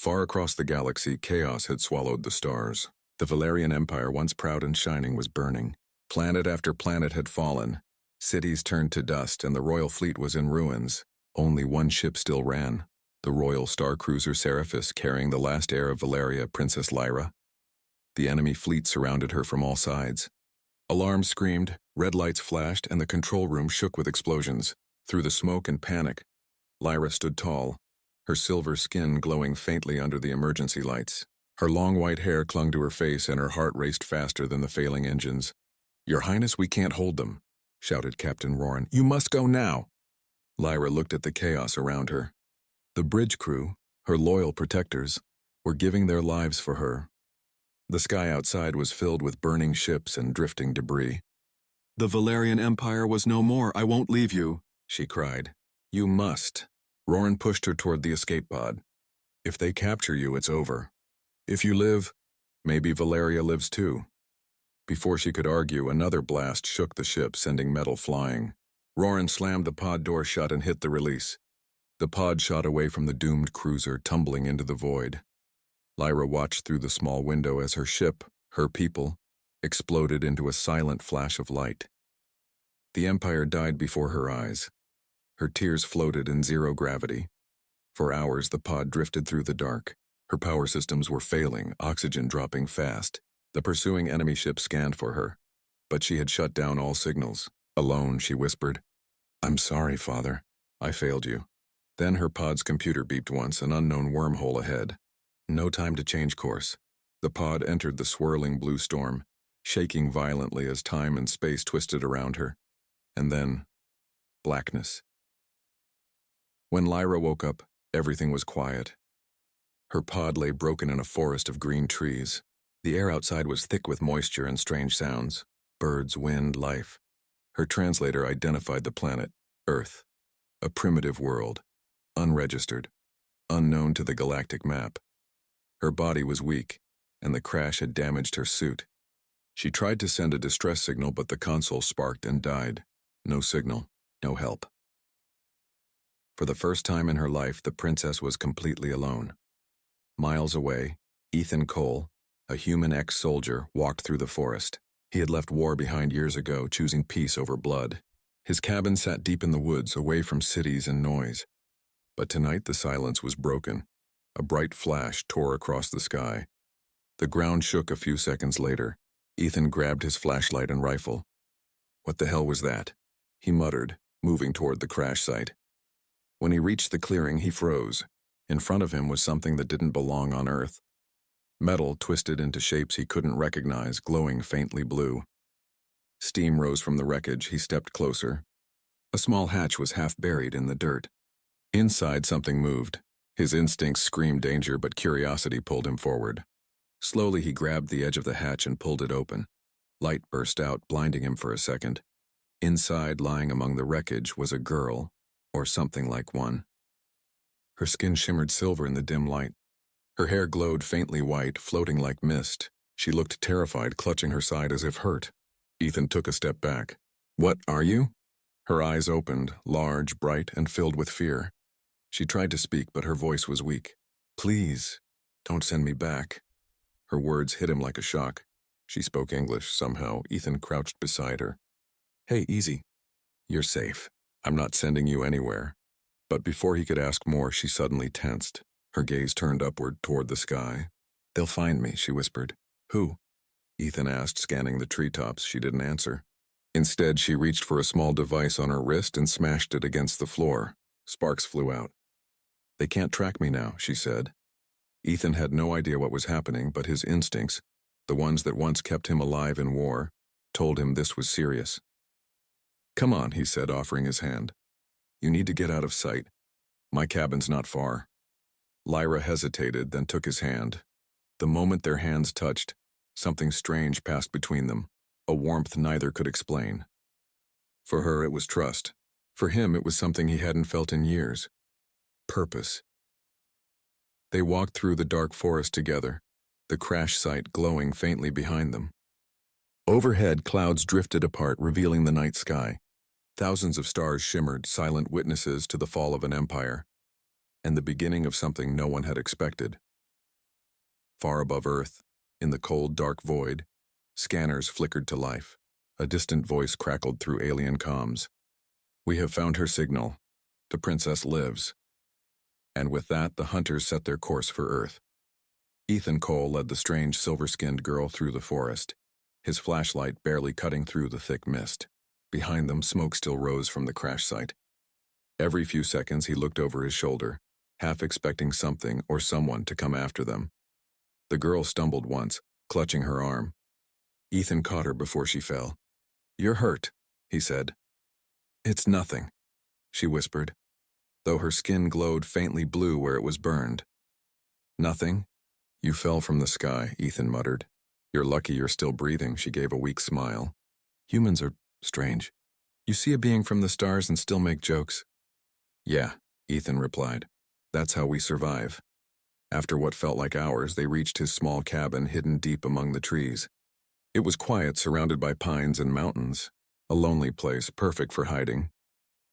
Far across the galaxy, chaos had swallowed the stars. The Valerian Empire, once proud and shining, was burning. Planet after planet had fallen. Cities turned to dust, and the royal fleet was in ruins. Only one ship still ran, the royal star cruiser Seraphis, carrying the last heir of Valeria, Princess Lyra. The enemy fleet surrounded her from all sides. Alarms screamed, red lights flashed, and the control room shook with explosions. Through the smoke and panic, Lyra stood tall, her silver skin glowing faintly under the emergency lights. Her long white hair clung to her face, and her heart raced faster than the failing engines. "Your Highness, we can't hold them," shouted Captain Roran. "You must go now." Lyra looked at the chaos around her. The bridge crew, her loyal protectors, were giving their lives for her. The sky outside was filled with burning ships and drifting debris. "The Valerian Empire was no more. I won't leave you," she cried. "You must." Roran pushed her toward the escape pod. "If they capture you, it's over. If you live, maybe Valeria lives too." Before she could argue, another blast shook the ship, sending metal flying. Roran slammed the pod door shut and hit the release. The pod shot away from the doomed cruiser, tumbling into the void. Lyra watched through the small window as her ship, her people, exploded into a silent flash of light. The Empire died before her eyes. Her tears floated in zero gravity. For hours, the pod drifted through the dark. Her power systems were failing, oxygen dropping fast. The pursuing enemy ship scanned for her, but she had shut down all signals. Alone, she whispered, "I'm sorry, Father. I failed you." Then her pod's computer beeped once, an unknown wormhole ahead. No time to change course. The pod entered the swirling blue storm, shaking violently as time and space twisted around her. And then, blackness. When Lyra woke up, everything was quiet. Her pod lay broken in a forest of green trees. The air outside was thick with moisture and strange sounds. Birds, wind, life. Her translator identified the planet, Earth. A primitive world. Unregistered. Unknown to the galactic map. Her body was weak, and the crash had damaged her suit. She tried to send a distress signal, but the console sparked and died. No signal, no help. For the first time in her life, the princess was completely alone. Miles away, Ethan Cole, a human ex-soldier, walked through the forest. He had left war behind years ago, choosing peace over blood. His cabin sat deep in the woods, away from cities and noise. But tonight the silence was broken. A bright flash tore across the sky. The ground shook a few seconds later. Ethan grabbed his flashlight and rifle. "What the hell was that?" he muttered, moving toward the crash site. When he reached the clearing, he froze. In front of him was something that didn't belong on Earth. Metal twisted into shapes he couldn't recognize, glowing faintly blue. Steam rose from the wreckage. He stepped closer. A small hatch was half buried in the dirt. Inside, something moved. His instincts screamed danger, but curiosity pulled him forward. Slowly, he grabbed the edge of the hatch and pulled it open. Light burst out, blinding him for a second. Inside, lying among the wreckage, was a girl, or something like one. Her skin shimmered silver in the dim light. Her hair glowed faintly white, floating like mist. She looked terrified, clutching her side as if hurt. Ethan took a step back. "What are you?" Her eyes opened, large, bright, and filled with fear. She tried to speak, but her voice was weak. "Please, don't send me back." Her words hit him like a shock. She spoke English somehow. Ethan crouched beside her. "Hey, easy. You're safe. I'm not sending you anywhere." But before he could ask more, she suddenly tensed. Her gaze turned upward toward the sky. "They'll find me," she whispered. "Who?" Ethan asked, scanning the treetops. She didn't answer. Instead, she reached for a small device on her wrist and smashed it against the floor. Sparks flew out. "They can't track me now," she said. Ethan had no idea what was happening, but his instincts, the ones that once kept him alive in war, told him this was serious. "Come on," he said, offering his hand. "You need to get out of sight. My cabin's not far." Lyra hesitated, then took his hand. The moment their hands touched, something strange passed between them, a warmth neither could explain. For her, it was trust. For him, it was something he hadn't felt in years. Purpose. They walked through the dark forest together, the crash site glowing faintly behind them. Overhead, clouds drifted apart, revealing the night sky. Thousands of stars shimmered, silent witnesses to the fall of an empire, and the beginning of something no one had expected. Far above Earth, in the cold, dark void, scanners flickered to life. A distant voice crackled through alien comms. "We have found her signal. The princess lives." And with that, the hunters set their course for Earth. Ethan Cole led the strange silver-skinned girl through the forest, his flashlight barely cutting through the thick mist. Behind them, smoke still rose from the crash site. Every few seconds, he looked over his shoulder, half expecting something or someone to come after them. The girl stumbled once, clutching her arm. Ethan caught her before she fell. "You're hurt," he said. "It's nothing," she whispered, though her skin glowed faintly blue where it was burned. "Nothing? You fell from the sky," Ethan muttered. "You're lucky you're still breathing," she gave a weak smile. "Humans are strange. You see a being from the stars and still make jokes." "Yeah," Ethan replied. "That's how we survive." After what felt like hours, they reached his small cabin hidden deep among the trees. It was quiet, surrounded by pines and mountains, a lonely place, perfect for hiding.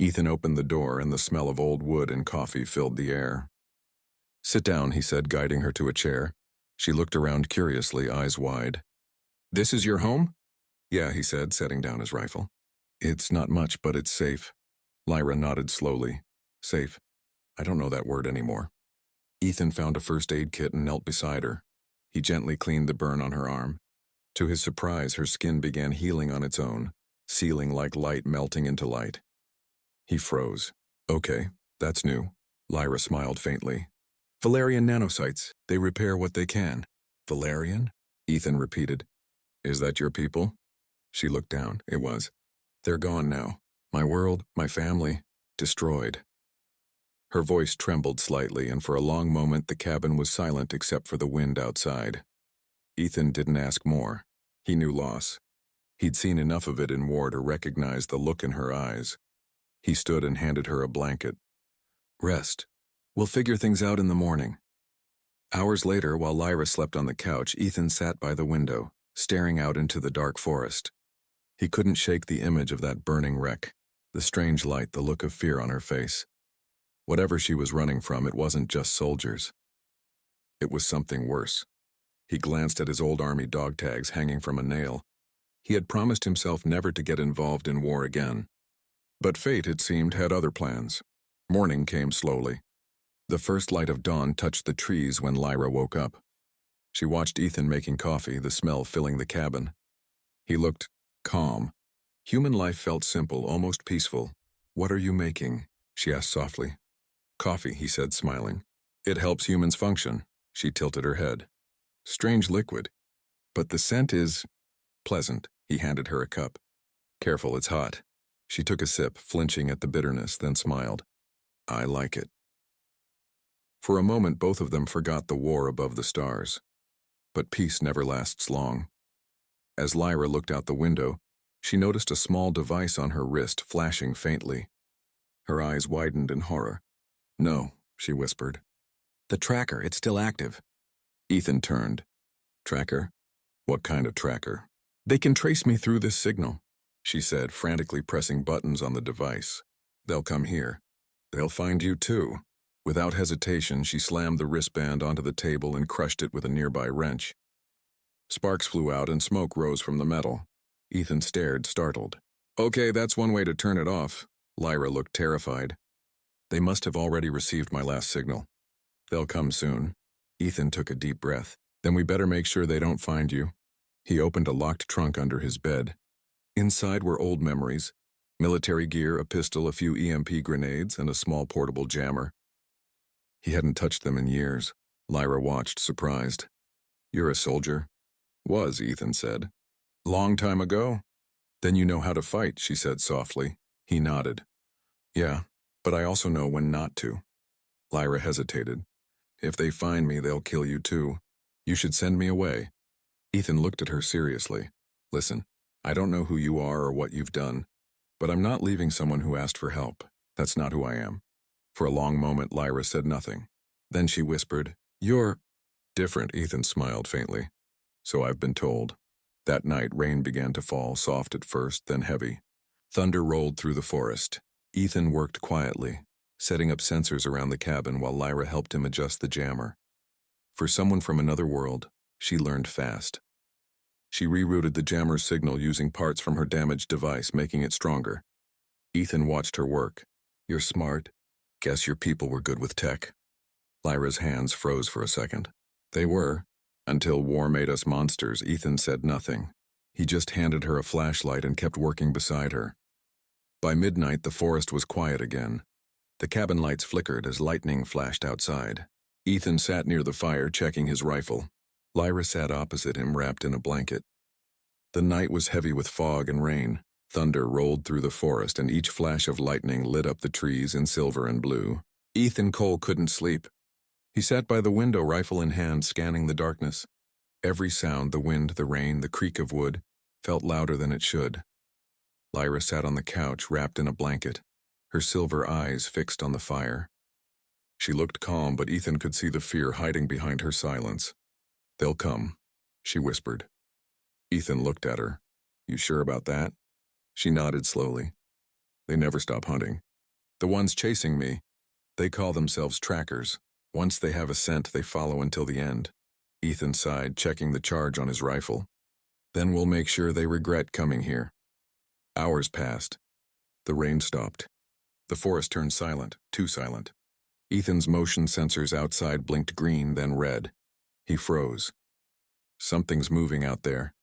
Ethan opened the door, and the smell of old wood and coffee filled the air. "Sit down," he said, guiding her to a chair. She looked around curiously, eyes wide. "This is your home?" "Yeah," he said, setting down his rifle. "It's not much, but it's safe." Lyra nodded slowly. "Safe. I don't know that word anymore." Ethan found a first aid kit and knelt beside her. He gently cleaned the burn on her arm. To his surprise, her skin began healing on its own, sealing like light melting into light. He froze. "Okay, that's new." Lyra smiled faintly. "Valerian nanocytes. They repair what they can." "Valerian?" Ethan repeated. "Is that your people?" She looked down. It was. "They're gone now. My world, my family, destroyed." Her voice trembled slightly, and for a long moment the cabin was silent except for the wind outside. Ethan didn't ask more. He knew loss. He'd seen enough of it in war to recognize the look in her eyes. He stood and handed her a blanket. "Rest. We'll figure things out in the morning." Hours later, while Lyra slept on the couch, Ethan sat by the window, staring out into the dark forest. He couldn't shake the image of that burning wreck, the strange light, the look of fear on her face. Whatever she was running from, it wasn't just soldiers. It was something worse. He glanced at his old army dog tags hanging from a nail. He had promised himself never to get involved in war again. But fate, it seemed, had other plans. Morning came slowly. The first light of dawn touched the trees when Lyra woke up. She watched Ethan making coffee, the smell filling the cabin. He looked calm. Human life felt simple, almost peaceful. "What are you making?" she asked softly. "Coffee," he said, smiling. "It helps humans function." She tilted her head. "Strange liquid. But the scent is pleasant." He handed her a cup. "Careful, it's hot." She took a sip, flinching at the bitterness, then smiled. "I like it." For a moment, both of them forgot the war above the stars. But peace never lasts long. As Lyra looked out the window, she noticed a small device on her wrist flashing faintly. Her eyes widened in horror. "No," she whispered. "The tracker, it's still active." Ethan turned. "Tracker? What kind of tracker?" "They can trace me through this signal," she said, frantically pressing buttons on the device. "They'll come here. They'll find you too." Without hesitation, she slammed the wristband onto the table and crushed it with a nearby wrench. Sparks flew out and smoke rose from the metal. Ethan stared, startled. "Okay, that's one way to turn it off." Lyra looked terrified. "They must have already received my last signal. They'll come soon." Ethan took a deep breath. "Then we better make sure they don't find you." He opened a locked trunk under his bed. Inside were old memories, military gear, a pistol, a few EMP grenades, and a small portable jammer. He hadn't touched them in years. Lyra watched, surprised. "You're a soldier?" "Was," Ethan said. "Long time ago?" "Then you know how to fight," she said softly. He nodded. "Yeah, but I also know when not to." Lyra hesitated. "If they find me, they'll kill you too. You should send me away." Ethan looked at her seriously. "Listen, I don't know who you are or what you've done, but I'm not leaving someone who asked for help. That's not who I am." For a long moment, Lyra said nothing. Then she whispered, "You're different." Ethan smiled faintly. "So I've been told." That night, rain began to fall, soft at first, then heavy. Thunder rolled through the forest. Ethan worked quietly, setting up sensors around the cabin while Lyra helped him adjust the jammer. For someone from another world, she learned fast. She rerouted the jammer's signal using parts from her damaged device, making it stronger. Ethan watched her work. You're smart. Guess your people were good with tech. Lyra's hands froze for a second. They were. Until war made us monsters, Ethan said nothing. He just handed her a flashlight and kept working beside her. By midnight, the forest was quiet again. The cabin lights flickered as lightning flashed outside. Ethan sat near the fire, checking his rifle. Lyra sat opposite him, wrapped in a blanket. The night was heavy with fog and rain. Thunder rolled through the forest, and each flash of lightning lit up the trees in silver and blue. Ethan Cole couldn't sleep. He sat by the window, rifle in hand, scanning the darkness. Every sound, the wind, the rain, the creak of wood, felt louder than it should. Lyra sat on the couch, wrapped in a blanket, her silver eyes fixed on the fire. She looked calm, but Ethan could see the fear hiding behind her silence. They'll come, she whispered. Ethan looked at her. You sure about that? She nodded slowly. They never stop hunting. The ones chasing me, they call themselves trackers. Once they have a scent, they follow until the end. Ethan sighed, checking the charge on his rifle. Then we'll make sure they regret coming here. Hours passed. The rain stopped. The forest turned silent, too silent. Ethan's motion sensors outside blinked green, then red. He froze. Something's moving out there.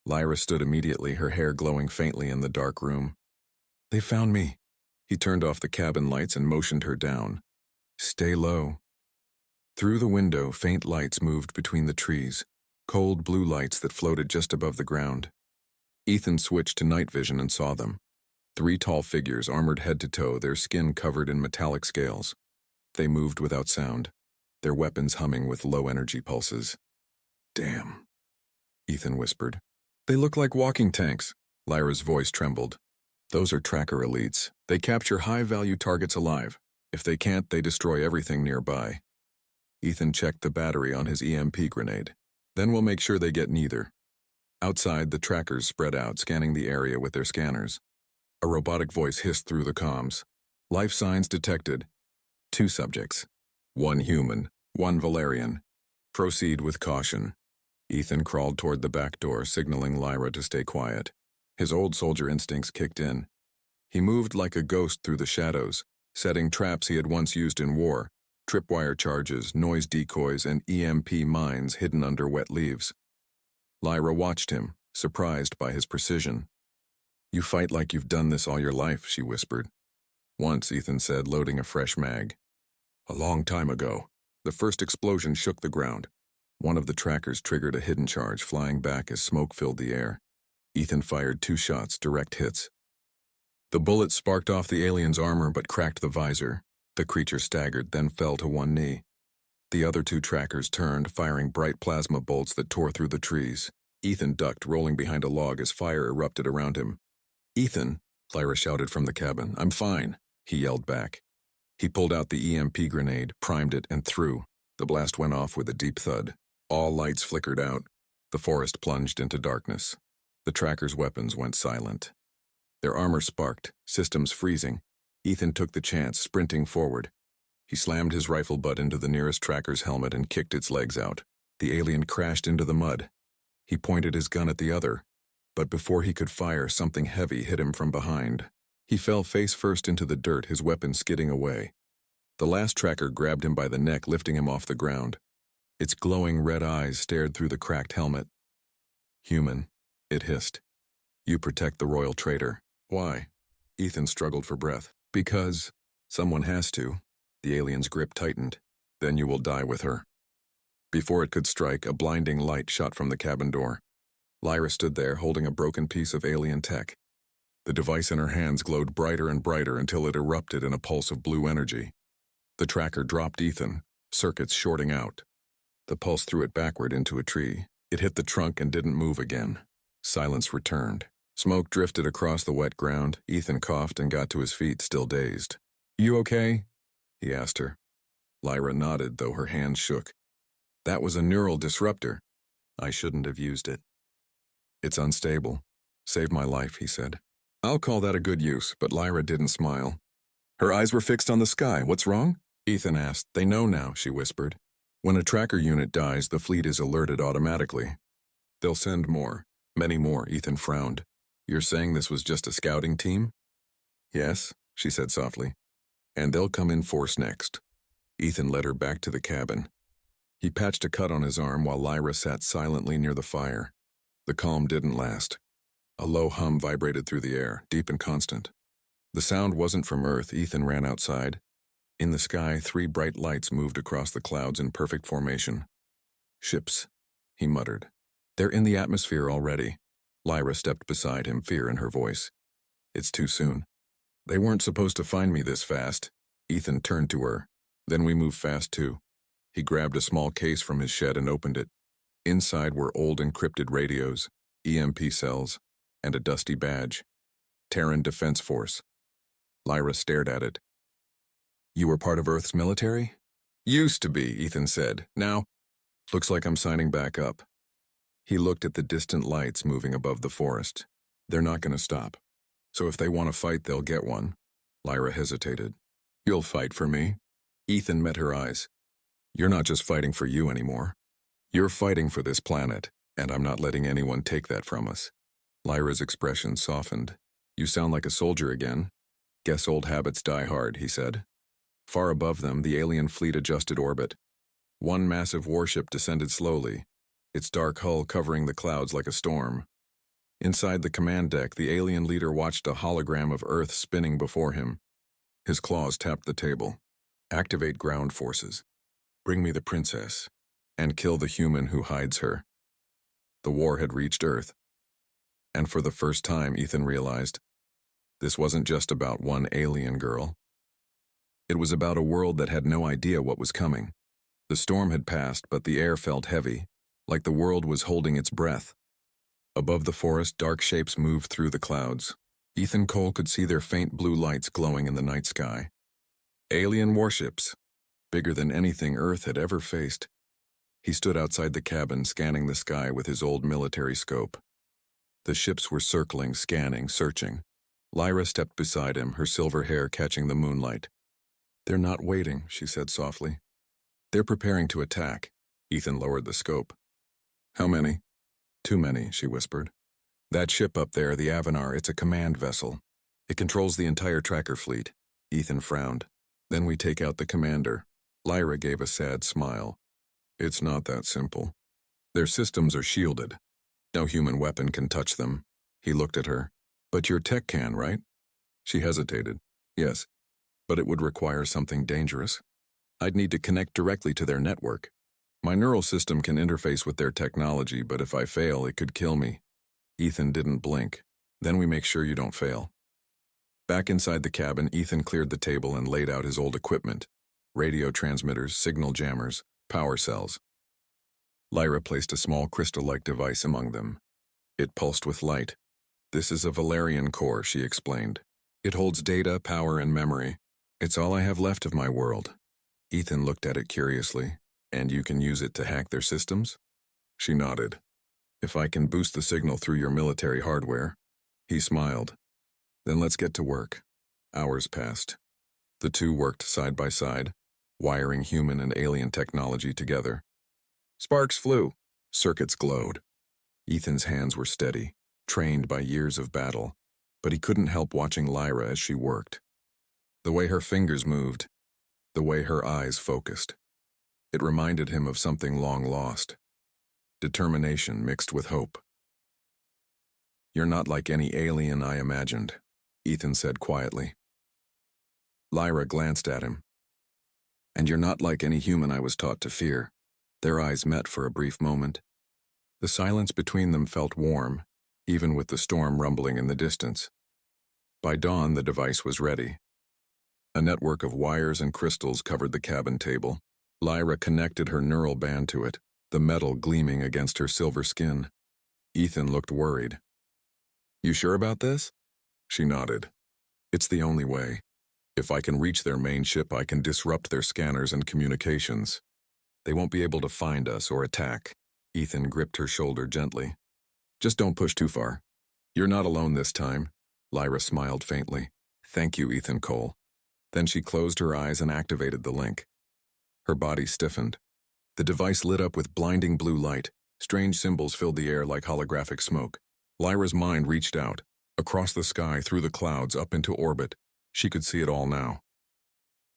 Lyra stood immediately, her hair glowing faintly in the dark room. They found me. He turned off the cabin lights and motioned her down. Stay low. Through the window, faint lights moved between the trees, cold blue lights that floated just above the ground. Ethan switched to night vision and saw them. 3 tall figures, armored head to toe, their skin covered in metallic scales. They moved without sound, their weapons humming with low-energy pulses. Damn, Ethan whispered. They look like walking tanks. Lyra's voice trembled. Those are tracker elites. They capture high-value targets alive. If they can't, they destroy everything nearby. Ethan checked the battery on his EMP grenade. Then we'll make sure they get neither. Outside, the trackers spread out, scanning the area with their scanners. A robotic voice hissed through the comms. Life signs detected. 2 subjects. 1 human, 1 Valerian. Proceed with caution. Ethan crawled toward the back door, signaling Lyra to stay quiet. His old soldier instincts kicked in. He moved like a ghost through the shadows, setting traps he had once used in war, tripwire charges, noise decoys, and EMP mines hidden under wet leaves. Lyra watched him, surprised by his precision. You fight like you've done this all your life, she whispered. Once, Ethan said, loading a fresh mag. A long time ago. The first explosion shook the ground. One of the trackers triggered a hidden charge, flying back as smoke filled the air. Ethan fired 2 shots, direct hits. The bullet sparked off the alien's armor but cracked the visor. The creature staggered, then fell to one knee. The other 2 trackers turned, firing bright plasma bolts that tore through the trees. Ethan ducked, rolling behind a log as fire erupted around him. Ethan, Lyra shouted from the cabin. I'm fine, he yelled back. He pulled out the EMP grenade, primed it, and threw. The blast went off with a deep thud. All lights flickered out. The forest plunged into darkness. The trackers' weapons went silent. Their armor sparked, systems freezing. Ethan took the chance, sprinting forward. He slammed his rifle butt into the nearest tracker's helmet and kicked its legs out. The alien crashed into the mud. He pointed his gun at the other, but before he could fire, something heavy hit him from behind. He fell face first into the dirt, his weapon skidding away. The last tracker grabbed him by the neck, lifting him off the ground. Its glowing red eyes stared through the cracked helmet. Human, it hissed. You protect the royal traitor. Why? Ethan struggled for breath. Because someone has to. The alien's grip tightened. Then you will die with her. Before it could strike, a blinding light shot from the cabin door. Lyra stood there, holding a broken piece of alien tech. The device in her hands glowed brighter and brighter until it erupted in a pulse of blue energy. The tracker dropped Ethan, circuits shorting out. The pulse threw it backward into a tree. It hit the trunk and didn't move again. Silence returned. Smoke drifted across the wet ground. Ethan coughed and got to his feet, still dazed. You okay? He asked her. Lyra nodded, though her hands shook. That was a neural disruptor. I shouldn't have used it. It's unstable. Saved my life, he said. I'll call that a good use, but Lyra didn't smile. Her eyes were fixed on the sky. What's wrong? Ethan asked. They know now, she whispered. When a tracker unit dies, the fleet is alerted automatically. They'll send more, many more, Ethan frowned. You're saying this was just a scouting team? Yes, she said softly. And they'll come in force next. Ethan led her back to the cabin. He patched a cut on his arm while Lyra sat silently near the fire. The calm didn't last. A low hum vibrated through the air, deep and constant. The sound wasn't from Earth. Ethan ran outside. In the sky, 3 bright lights moved across the clouds in perfect formation. Ships, he muttered. They're in the atmosphere already. Lyra stepped beside him, fear in her voice. It's too soon. They weren't supposed to find me this fast. Ethan turned to her. Then we moved fast too. He grabbed a small case from his shed and opened it. Inside were old encrypted radios, EMP cells, and a dusty badge. Terran Defense Force. Lyra stared at it. You were part of Earth's military? Used to be, Ethan said. Now, looks like I'm signing back up. He looked at the distant lights moving above the forest. They're not going to stop. So if they want to fight, they'll get one. Lyra hesitated. You'll fight for me? Ethan met her eyes. You're not just fighting for you anymore. You're fighting for this planet, and I'm not letting anyone take that from us. Lyra's expression softened. You sound like a soldier again. Guess old habits die hard, he said. Far above them, the alien fleet adjusted orbit. One massive warship descended slowly, its dark hull covering the clouds like a storm. Inside the command deck, the alien leader watched a hologram of Earth spinning before him. His claws tapped the table. Activate ground forces. Bring me the princess. And kill the human who hides her. The war had reached Earth. And for the first time, Ethan realized, this wasn't just about one alien girl. It was about a world that had no idea what was coming. The storm had passed, but the air felt heavy, like the world was holding its breath. Above the forest, dark shapes moved through the clouds. Ethan Cole could see their faint blue lights glowing in the night sky. Alien warships, bigger than anything Earth had ever faced. He stood outside the cabin, scanning the sky with his old military scope. The ships were circling, scanning, searching. Lyra stepped beside him, her silver hair catching the moonlight. They're not waiting, she said softly. They're preparing to attack. Ethan lowered the scope. How many? Too many, she whispered. That ship up there, the Avanar, it's a command vessel. It controls the entire tracker fleet. Ethan frowned. Then we take out the commander. Lyra gave a sad smile. It's not that simple. Their systems are shielded. No human weapon can touch them. He looked at her. But your tech can, right? She hesitated. Yes, but it would require something dangerous. I'd need to connect directly to their network. My neural system can interface with their technology, but if I fail, it could kill me. Ethan didn't blink. Then we make sure you don't fail. Back inside the cabin, Ethan cleared the table and laid out his old equipment. Radio transmitters, signal jammers, power cells. Lyra placed a small crystal-like device among them. It pulsed with light. This is a Valerian core, she explained. It holds data, power, and memory. It's all I have left of my world. Ethan looked at it curiously. And you can use it to hack their systems? She nodded. If I can boost the signal through your military hardware. He smiled. Then let's get to work. Hours passed. The two worked side by side, wiring human and alien technology together. Sparks flew. Circuits glowed. Ethan's hands were steady, trained by years of battle, but he couldn't help watching Lyra as she worked. The way her fingers moved, the way her eyes focused. It reminded him of something long lost. Determination mixed with hope. You're not like any alien I imagined, Ethan said quietly. Lyra glanced at him. And you're not like any human I was taught to fear. Their eyes met for a brief moment. The silence between them felt warm, even with the storm rumbling in the distance. By dawn, the device was ready. A network of wires and crystals covered the cabin table. Lyra connected her neural band to it, the metal gleaming against her silver skin. Ethan looked worried. You sure about this? She nodded. It's the only way. If I can reach their main ship, I can disrupt their scanners and communications. They won't be able to find us or attack. Ethan gripped her shoulder gently. Just don't push too far. You're not alone this time. Lyra smiled faintly. Thank you, Ethan Cole. Then she closed her eyes and activated the link. Her body stiffened. The device lit up with blinding blue light. Strange symbols filled the air like holographic smoke. Lyra's mind reached out, across the sky, through the clouds, up into orbit. She could see it all now.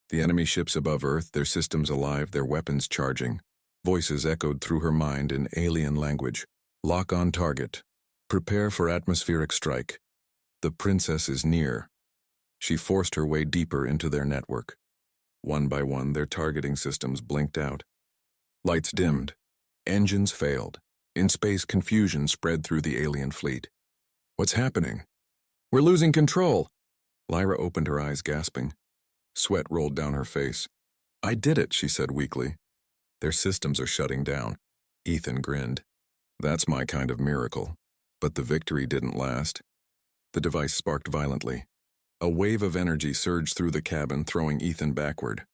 The enemy ships above Earth, their systems alive, their weapons charging. Voices echoed through her mind in alien language. Lock on target. Prepare for atmospheric strike. The princess is near. She forced her way deeper into their network. One by one, their targeting systems blinked out. Lights dimmed. Engines failed. In space, confusion spread through the alien fleet. What's happening? We're losing control. Lyra opened her eyes, gasping. Sweat rolled down her face. I did it, she said weakly. Their systems are shutting down. Ethan grinned. That's my kind of miracle. But the victory didn't last. The device sparked violently. A wave of energy surged through the cabin, throwing Ethan backward.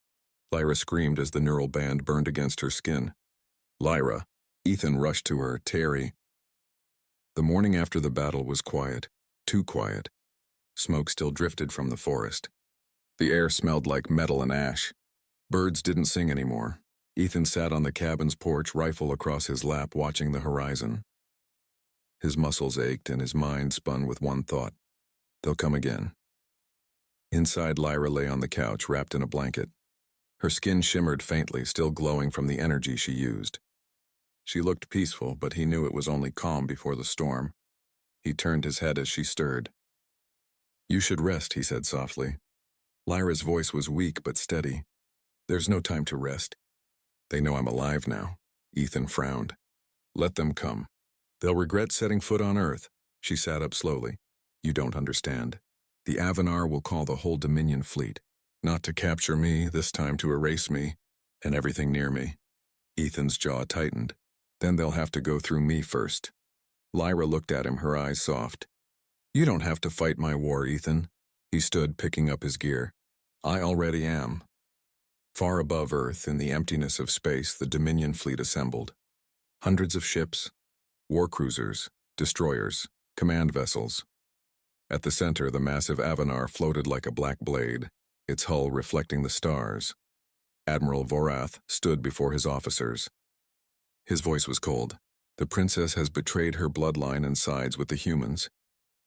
Lyra screamed as the neural band burned against her skin. Lyra. Ethan rushed to her, Terry. The morning after the battle was quiet. Too quiet. Smoke still drifted from the forest. The air smelled like metal and ash. Birds didn't sing anymore. Ethan sat on the cabin's porch, rifle across his lap, watching the horizon. His muscles ached and his mind spun with one thought. They'll come again. Inside, Lyra lay on the couch, wrapped in a blanket. Her skin shimmered faintly, still glowing from the energy she used. She looked peaceful, but he knew it was only calm before the storm. He turned his head as she stirred. You should rest, he said softly. Lyra's voice was weak but steady. There's no time to rest. They know I'm alive now. Ethan frowned. Let them come. They'll regret setting foot on Earth. She sat up slowly. You don't understand. The Avanar will call the whole Dominion fleet. Not to capture me, this time to erase me, and everything near me. Ethan's jaw tightened. Then they'll have to go through me first. Lyra looked at him, her eyes soft. You don't have to fight my war, Ethan. He stood, picking up his gear. I already am. Far above Earth, in the emptiness of space, the Dominion fleet assembled. Hundreds of ships, war cruisers, destroyers, command vessels. At the center, the massive Avanar floated like a black blade, its hull reflecting the stars. Admiral Vorath stood before his officers. His voice was cold. The princess has betrayed her bloodline and sides with the humans.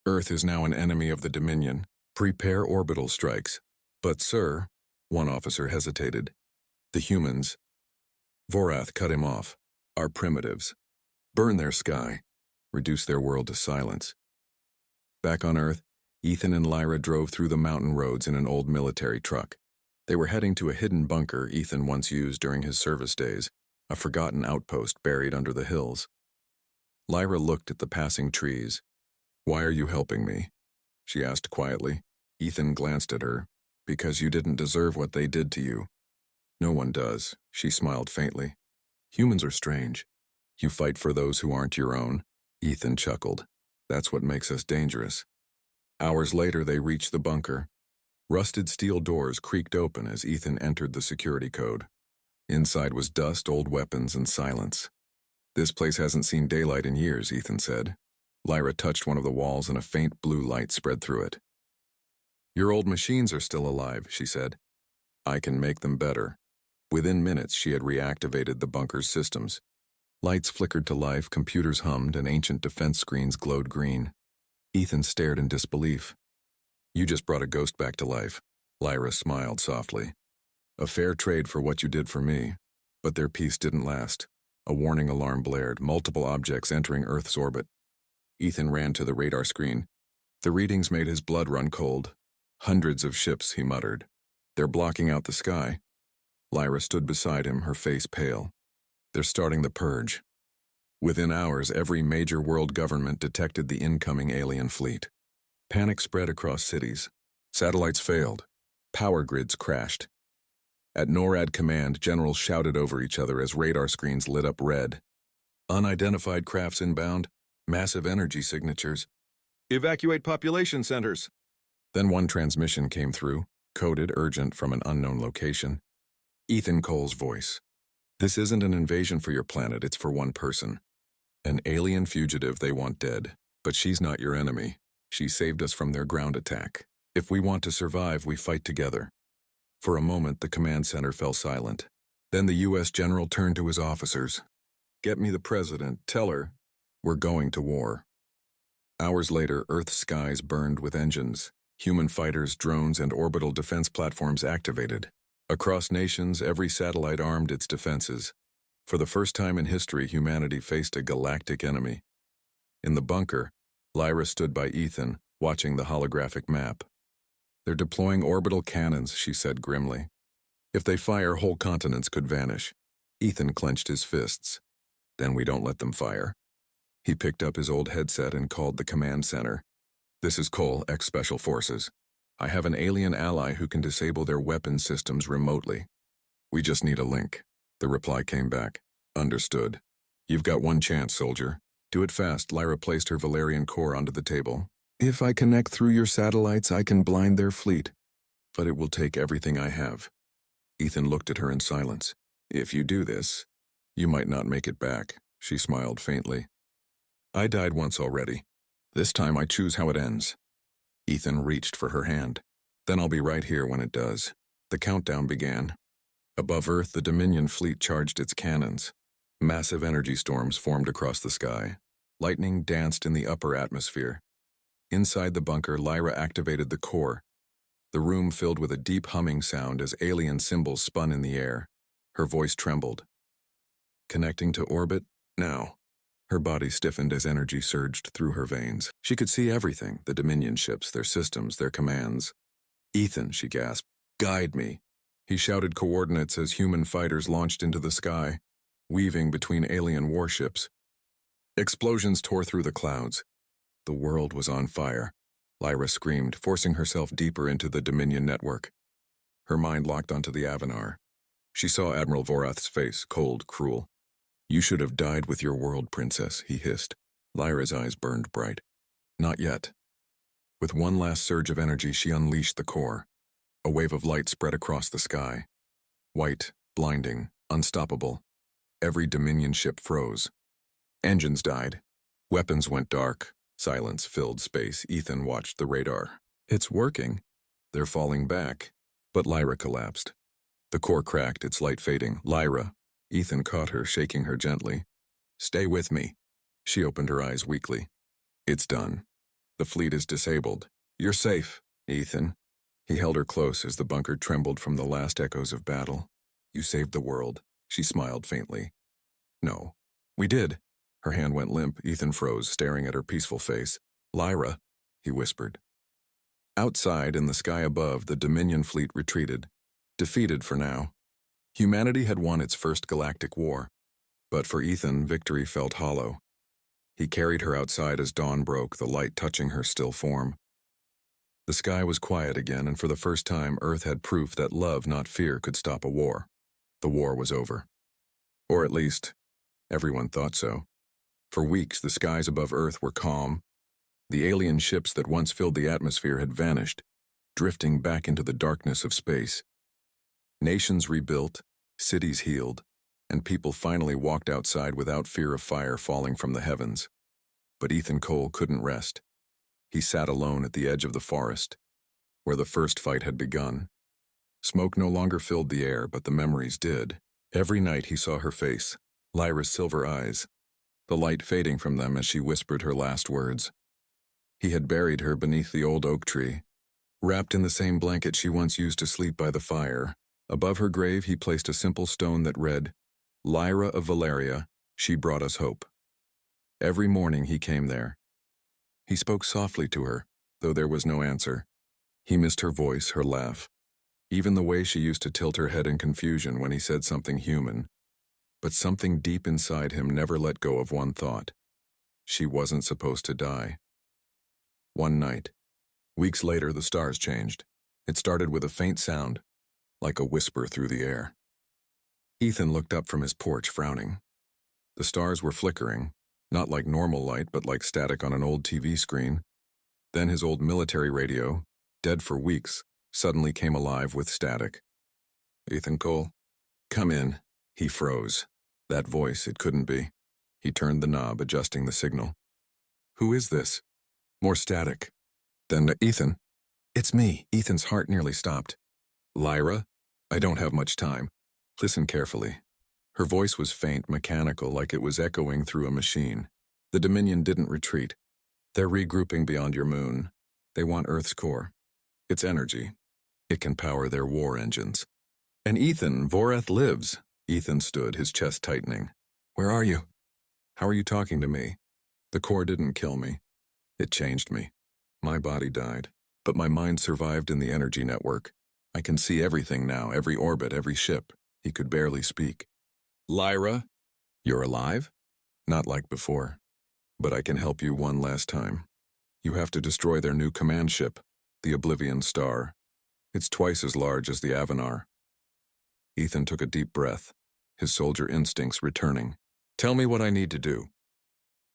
Earth is now an enemy of the Dominion. Prepare orbital strikes. But, sir, one officer hesitated. The humans. Vorath cut him off. Are primitives. Burn their sky. Reduce their world to silence. Back on Earth, Ethan and Lyra drove through the mountain roads in an old military truck. They were heading to a hidden bunker Ethan once used during his service days, a forgotten outpost buried under the hills. Lyra looked at the passing trees. Why are you helping me? She asked quietly. Ethan glanced at her. Because you didn't deserve what they did to you. No one does, she smiled faintly. Humans are strange. You fight for those who aren't your own. Ethan chuckled. That's what makes us dangerous. Hours later, they reached the bunker. Rusted steel doors creaked open as Ethan entered the security code. Inside was dust, old weapons, and silence. This place hasn't seen daylight in years, Ethan said. Lyra touched one of the walls and a faint blue light spread through it. Your old machines are still alive, she said. I can make them better. Within minutes, she had reactivated the bunker's systems. Lights flickered to life, computers hummed, and ancient defense screens glowed green. Ethan stared in disbelief. You just brought a ghost back to life. Lyra smiled softly. A fair trade for what you did for me. But their peace didn't last. A warning alarm blared, multiple objects entering Earth's orbit. Ethan ran to the radar screen. The readings made his blood run cold. Hundreds of ships, he muttered. They're blocking out the sky. Lyra stood beside him, her face pale. They're starting the purge. Within hours, every major world government detected the incoming alien fleet. Panic spread across cities. Satellites failed. Power grids crashed. At NORAD command, generals shouted over each other as radar screens lit up red. Unidentified crafts inbound. Massive energy signatures. Evacuate population centers. Then one transmission came through, coded urgent from an unknown location. Ethan Cole's voice. This isn't an invasion for your planet, it's for one person. An alien fugitive they want dead, but she's not your enemy. She saved us from their ground attack. If we want to survive, we fight together. For a moment, the command center fell silent. Then the U.S. general turned to his officers. "Get me the president. Tell her we're going to war." Hours later, Earth's skies burned with engines. Human fighters, drones, and orbital defense platforms activated. Across nations, every satellite armed its defenses. For the first time in history, humanity faced a galactic enemy. In the bunker, Lyra stood by Ethan, watching the holographic map. "They're deploying orbital cannons," she said grimly. "If they fire, whole continents could vanish." Ethan clenched his fists. "Then we don't let them fire." He picked up his old headset and called the command center. "This is Cole, ex-Special Forces. I have an alien ally who can disable their weapon systems remotely. We just need a link." The reply came back. "Understood. You've got one chance, soldier. Do it fast." Lyra placed her Valerian core onto the table. "If I connect through your satellites, I can blind their fleet. But it will take everything I have." Ethan looked at her in silence. "If you do this, you might not make it back." She smiled faintly. "I died once already. This time I choose how it ends." Ethan reached for her hand. "Then I'll be right here when it does." The countdown began. Above Earth, the Dominion fleet charged its cannons. Massive energy storms formed across the sky. Lightning danced in the upper atmosphere. Inside the bunker, Lyra activated the core. The room filled with a deep humming sound as alien symbols spun in the air. Her voice trembled. "Connecting to orbit, now." Her body stiffened as energy surged through her veins. She could see everything, the Dominion ships, their systems, their commands. "Ethan," she gasped, "guide me." He shouted coordinates as human fighters launched into the sky, weaving between alien warships. Explosions tore through the clouds. The world was on fire. Lyra screamed, forcing herself deeper into the Dominion network. Her mind locked onto the Avanar. She saw Admiral Vorath's face, cold, cruel. "You should have died with your world, princess," he hissed. Lyra's eyes burned bright. "Not yet." With one last surge of energy, she unleashed the core. A wave of light spread across the sky. White, blinding, unstoppable. Every Dominion ship froze. Engines died. Weapons went dark. Silence filled space. Ethan watched the radar. "It's working." "They're falling back." But Lyra collapsed. The core cracked, its light fading. "Lyra." Ethan caught her, shaking her gently. "Stay with me." She opened her eyes weakly. "It's done. The fleet is disabled. You're safe, Ethan." He held her close as the bunker trembled from the last echoes of battle. "You saved the world." She smiled faintly. "No. We did." Her hand went limp. Ethan froze, staring at her peaceful face. "Lyra," he whispered. Outside, in the sky above, the Dominion fleet retreated. Defeated for now. Humanity had won its first galactic war. But for Ethan, victory felt hollow. He carried her outside as dawn broke, the light touching her still form. The sky was quiet again, and for the first time, Earth had proof that love, not fear, could stop a war. The war was over. Or at least, everyone thought so. For weeks, the skies above Earth were calm. The alien ships that once filled the atmosphere had vanished, drifting back into the darkness of space. Nations rebuilt, cities healed, and people finally walked outside without fear of fire falling from the heavens. But Ethan Cole couldn't rest. He sat alone at the edge of the forest, where the first fight had begun. Smoke no longer filled the air, but the memories did. Every night he saw her face, Lyra's silver eyes, the light fading from them as she whispered her last words. He had buried her beneath the old oak tree, wrapped in the same blanket she once used to sleep by the fire. Above her grave he placed a simple stone that read, "Lyra of Valeria, she brought us hope." Every morning he came there. He spoke softly to her, though there was no answer. He missed her voice, her laugh, even the way she used to tilt her head in confusion when he said something human. But something deep inside him never let go of one thought. She wasn't supposed to die. One night. Weeks later, the stars changed. It started with a faint sound, like a whisper through the air. Ethan looked up from his porch, frowning. The stars were flickering, not like normal light, but like static on an old TV screen. Then his old military radio, dead for weeks, suddenly came alive with static. "Ethan Cole, come in." He froze. That voice, it couldn't be. He turned the knob, adjusting the signal. "Who is this?" More static. Then Ethan. "It's me." Ethan's heart nearly stopped. "Lyra? I don't have much time." Listen carefully. Her voice was faint, mechanical, like it was echoing through a machine. The Dominion didn't retreat. They're regrouping beyond your moon. They want Earth's core. Its energy. It can power their war engines. And Ethan, Voreth lives. Ethan stood, his chest tightening. Where are you? How are you talking to me? The core didn't kill me. It changed me. My body died, but my mind survived in the energy network. I can see everything now, every orbit, every ship. He could barely speak. Lyra, you're alive? Not like before. But I can help you one last time. You have to destroy their new command ship, the Oblivion Star. It's twice as large as the Avanar. Ethan took a deep breath, his soldier instincts returning. Tell me what I need to do.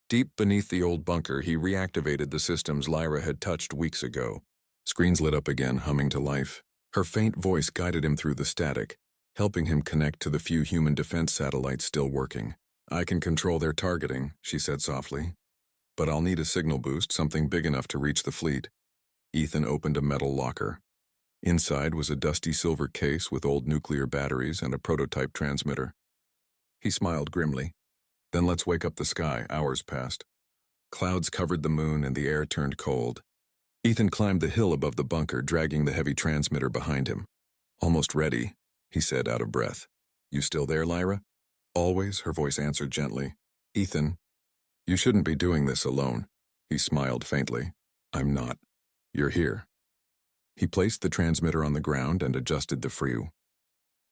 Deep beneath the old bunker, he reactivated the systems Lyra had touched weeks ago. Screens lit up again, humming to life. Her faint voice guided him through the static, helping him connect to the few human defense satellites still working. I can control their targeting, she said softly. But I'll need a signal boost, something big enough to reach the fleet. Ethan opened a metal locker. Inside was a dusty silver case with old nuclear batteries and a prototype transmitter. He smiled grimly. Then let's wake up the sky. Hours passed. Clouds covered the moon and the air turned cold. Ethan climbed the hill above the bunker, dragging the heavy transmitter behind him. Almost ready, he said, out of breath. You still there, Lyra? Always, her voice answered gently. Ethan, you shouldn't be doing this alone. He smiled faintly. I'm not. You're here. He placed the transmitter on the ground and adjusted the